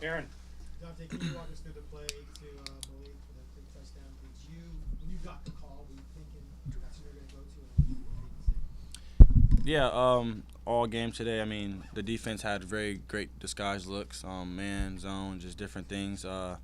Aaron. Dante, can you walk us through the play to Malik for the big touchdown? When you got the call, were you thinking that's who you're going to go to? Yeah, all game today, I mean, the defense had very great disguised looks, man, zone, just different things. On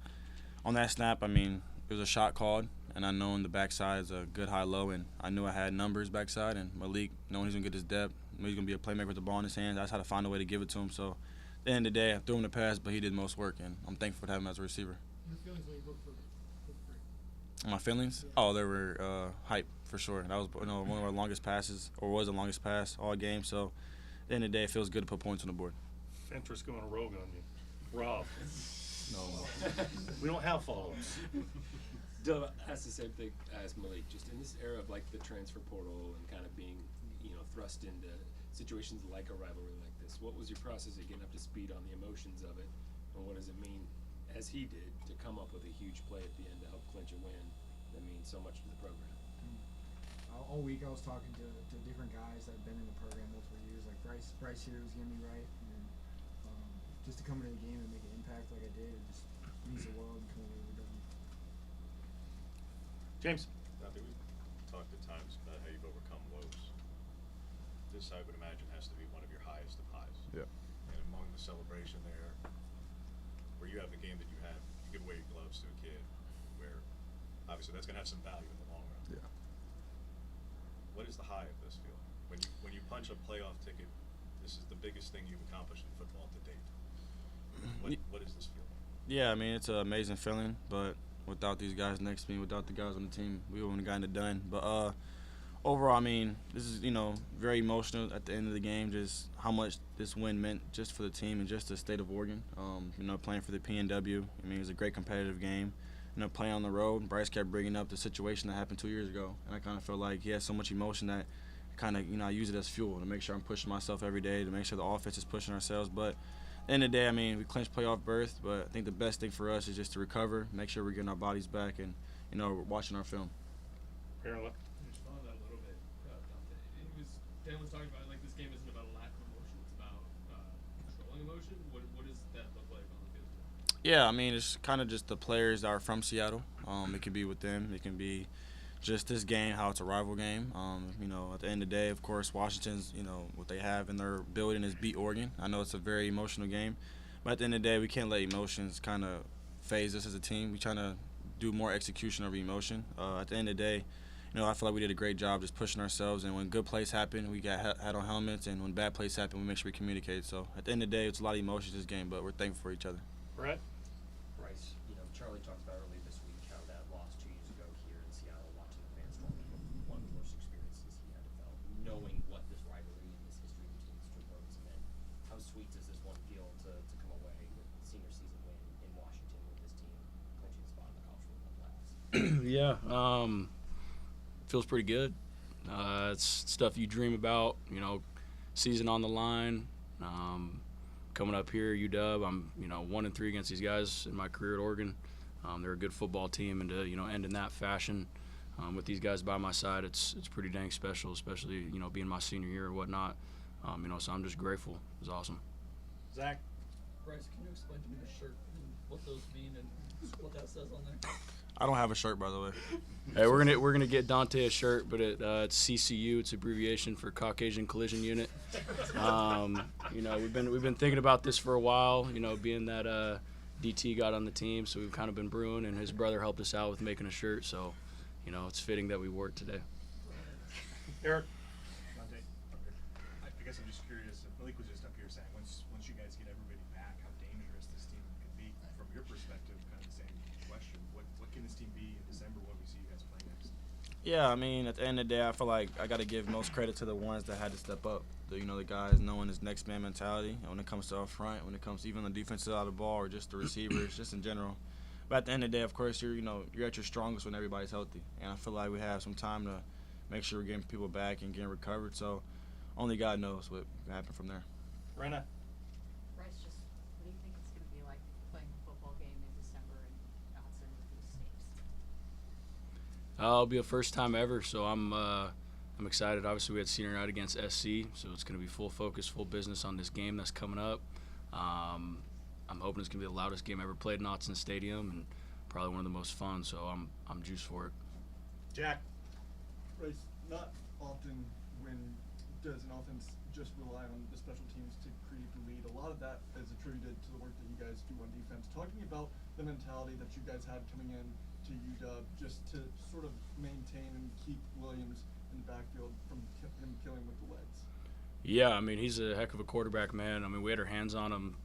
that snap, I mean, it was a shot called, and I know in the backside is a good high-low, and I knew I had numbers backside, and Malik, knowing he's going to get his depth, knew he's going to be a playmaker with the ball in his hands. I just had to find a way to give it to him. So at the end of the day, I threw him the pass, but he did most work, and I'm thankful to have him as a receiver. Your feelings when you look for it? My feelings? Yeah. Oh, they were hype for sure. That was one of our longest passes, or was the longest pass all game. So at the end of the day, it feels good to put points on the board. Fentress going rogue on you. Rob. No. We don't have follow-ups. Dillon asked the same thing as Malik. Just in this era of like the transfer portal and kind of being, thrust into situations like a rivalry like this, what was your process of getting up to speed on the emotions of it, and what does it mean, as he did, to come up with a huge play at the end to help clinch a win that means so much to the program? All week I was talking to different guys that have been in the program multiple years, like Bryce here was getting me right, and just to come into the game and make an impact like I did, it just means the world and come away with it. James. Dante, we talked at times about how you've overcome lows. This, I would imagine, has to be one of your highest of highs. Yeah. And among the celebration there, where you have the game that you have, you give away your gloves to a kid, where obviously that's going to have some value in the long run. Yeah. What is the high of this feeling? When you punch a playoff ticket, this is the biggest thing you've accomplished in football to date. What is this feeling? Yeah, I mean, it's an amazing feeling, but without these guys next to me, without the guys on the team, we wouldn't have gotten it done. But overall, I mean, this is, very emotional at the end of the game, just how much this win meant just for the team and just the state of Oregon. Playing for the PNW, I mean, it was a great competitive game. Playing on the road, Bryce kept bringing up the situation that happened 2 years ago, and I kind of felt like he had so much emotion that kind of, I use it as fuel to make sure I'm pushing myself every day, to make sure the offense is pushing ourselves. But at the end of the day, I mean, we clinched playoff berth, but I think the best thing for us is just to recover, make sure we're getting our bodies back, and, we're watching our film. Aaron, look. Just follow that a little bit, Dante. Dan was talking about, like, this game isn't about a lack of emotion. It's about controlling emotion. What does that look like on the field? Yeah, I mean, it's kind of just the players that are from Seattle. It can be with them. It can be just this game, how it's a rival game. At the end of the day, of course, Washington's, what they have in their building is beat Oregon. I know it's a very emotional game. But at the end of the day, we can't let emotions kind of phase us as a team. We're trying to do more execution over emotion. At the end of the day, I feel like we did a great job just pushing ourselves. And when good plays happen, we had on helmets. And when bad plays happen, we make sure we communicate. So at the end of the day, it's a lot of emotions this game, but we're thankful for each other. Brett. Bryce, Charlie talked about earlier this week how that loss 2 years ago here in Seattle, watching the fans storm, one of the worst experiences he had to felt, knowing what this rivalry and this history between these two programs meant. How sweet does this one feel to come away with senior season win in Washington with this team clinching a spot in the college football playoffs? Yeah, feels pretty good. It's stuff you dream about, season on the line. Coming up here, UW, I'm 1-3 against these guys in my career at Oregon. They're a good football team, and to end in that fashion with these guys by my side, it's pretty dang special, especially being my senior year or whatnot. So I'm just grateful. It was awesome. Zach. Bryce, can you explain to me the shirt and what those mean and what that says on there? I don't have a shirt, by the way. Hey, we're gonna get Dante a shirt, but it's CCU. It's abbreviation for Caucasian Collision Unit. We've been thinking about this for a while. Being that DT got on the team, so we've kind of been brewing, and his brother helped us out with making a shirt. So, it's fitting that we wore it today. Eric. Dante, I guess I'm just curious. Malik was just up here saying once you guys get everybody back, how dangerous this team can be. From your perspective, kind of the same question. What can this team be in December when we see you guys play next? Yeah, I mean, at the end of the day, I feel like I got to give most credit to the ones that had to step up. The guys knowing his next man mentality, and when it comes to up front, when it comes to even the defensive side of the ball or just the receivers, just in general. But at the end of the day, of course, you're at your strongest when everybody's healthy. And I feel like we have some time to make sure we're getting people back and getting recovered. So only God knows what can happen from there. Rena. Bryce, just what do you think it's going to be like playing a football game in December and outside of these states? It'll be a first time ever, so I'm excited. Obviously, we had senior night against SC, so it's going to be full focus, full business on this game that's coming up. I'm hoping it's gonna be the loudest game I ever played in Autzen Stadium, and probably one of the most fun. So I'm juiced for it. Jack. Bryce, not often when does an offense just rely on the special teams to create the lead. A lot of that is attributed to the work that you guys do on defense. Talking about the mentality that you guys had coming in to UW, just to sort of maintain and keep Williams in the backfield from him killing with the legs. Yeah, I mean, he's a heck of a quarterback, man. I mean, we had our hands on him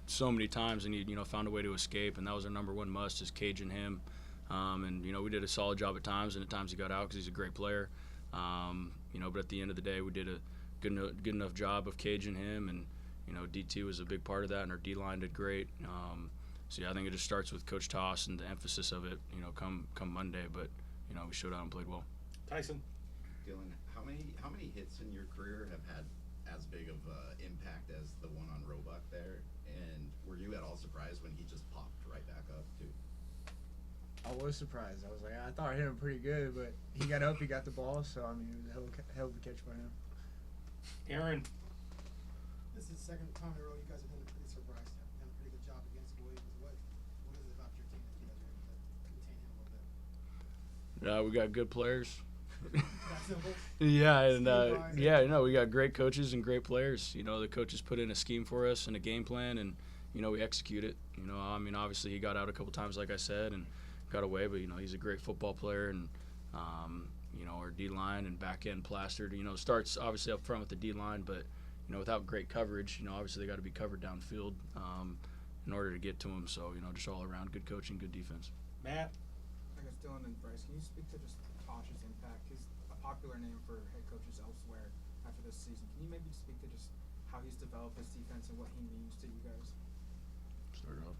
so many times, and he, found a way to escape, and that was our number one must, is caging him. And, we did a solid job at times, and at times he got out because he's a great player. But at the end of the day, we did a good enough job of caging him, and, DT was a big part of that, and our D-line did great. So, yeah, I think it just starts with Coach Toss and the emphasis of it, come Monday. But, we showed out and played well. Tyson. Dillon, how many hits in your career have had as big of impact as the one on Roebuck there? And were you at all surprised when he just popped right back up too? I was surprised. I was like, I thought I hit him pretty good, but he got up, he got the ball, so I mean, it was a hell of a catch by him. Aaron. This is the second time in a row you guys have been pretty surprised. Have done a pretty good job against Williams. What is it about your team that you guys are able to contain him a little bit? We got good players. That simple? Yeah, and we got great coaches and great players. The coaches put in a scheme for us and a game plan, and we execute it. Obviously he got out a couple times, like I said, and got away, but he's a great football player, and our D-line and back end plastered. Starts obviously up front with the D-line, but without great coverage, obviously they got to be covered downfield in order to get to them. So just all around good coaching, good defense. Matt. I guess Dillon and Bryce, can you speak to just Tosh's impact? He's a popular name for head coaches elsewhere after this season. Can you maybe speak to just how he's developed his defense and what he means to you guys? Start off.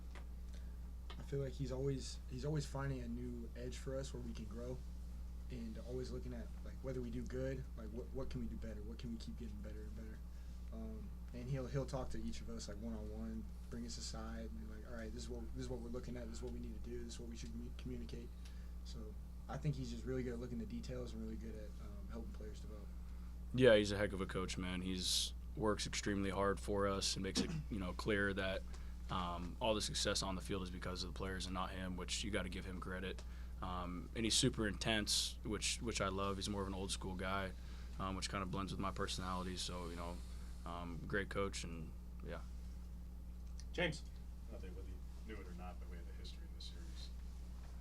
I feel like he's always finding a new edge for us where we can grow, and always looking at like whether we do good, like what can we do better, what can we keep getting better and better. And he'll talk to each of us like one-on-one, bring us aside, and be like, all right, this is what we're looking at, this is what we need to do, this is what we should communicate. So I think he's just really good at looking at details and really good at helping players develop. Yeah, he's a heck of a coach, man. He's works extremely hard for us and makes it clear that all the success on the field is because of the players and not him, which you got to give him credit. And he's super intense, which I love. He's more of an old school guy, which kind of blends with my personality. So great coach, and yeah. James. I think whether you knew it or not, but we had a history in this series.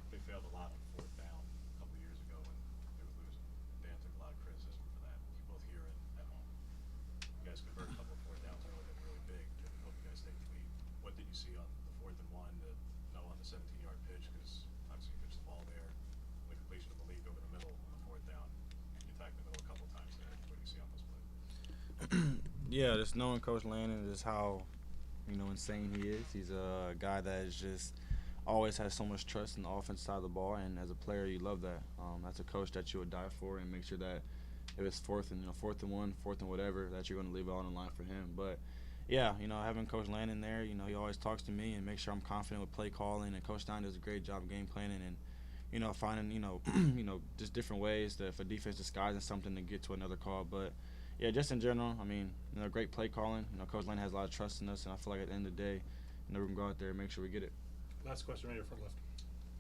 They failed a lot on fourth down a couple of years ago when they were losing. Dan took a lot of criticism for that, both here and at home. You guys converted a couple of fourth downs early that were really big to help you guys take the lead. What did you see on the 4th and 1 to know on the 17-yard pitch? Because obviously you pitched the ball there, the completion of Malik over the middle on the 4th down. You attacked the middle a couple of times there. What do you see on this play? Yeah, just knowing Coach Lannon, just how insane he is. He's a guy that is just always has so much trust in the offensive side of the ball, and as a player, you love that. That's a coach that you would die for, and make sure that if it's 4th and 1, 4th and whatever, that you're going to leave it all in line for him. But yeah, having Coach Lannon there, he always talks to me and makes sure I'm confident with play calling, and Coach Stein does a great job of game planning and finding just different ways that if a defense disguising something to get to another call. But yeah, just in general, great play calling. Coach Lane has a lot of trust in us, and I feel like at the end of the day, we're going to go out there and make sure we get it. Last question right here front left.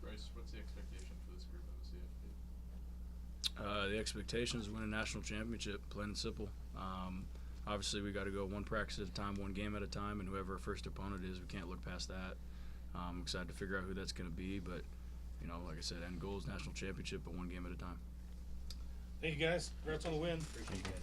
Bryce, what's the expectation for this group in the CFP? The expectation is win a national championship, plain and simple. Obviously, we got to go one practice at a time, one game at a time, and whoever our first opponent is, we can't look past that. I'm excited to figure out who that's going to be, but, like I said, end goal is national championship, but one game at a time. Thank you, guys. Congrats on the win. Appreciate you guys.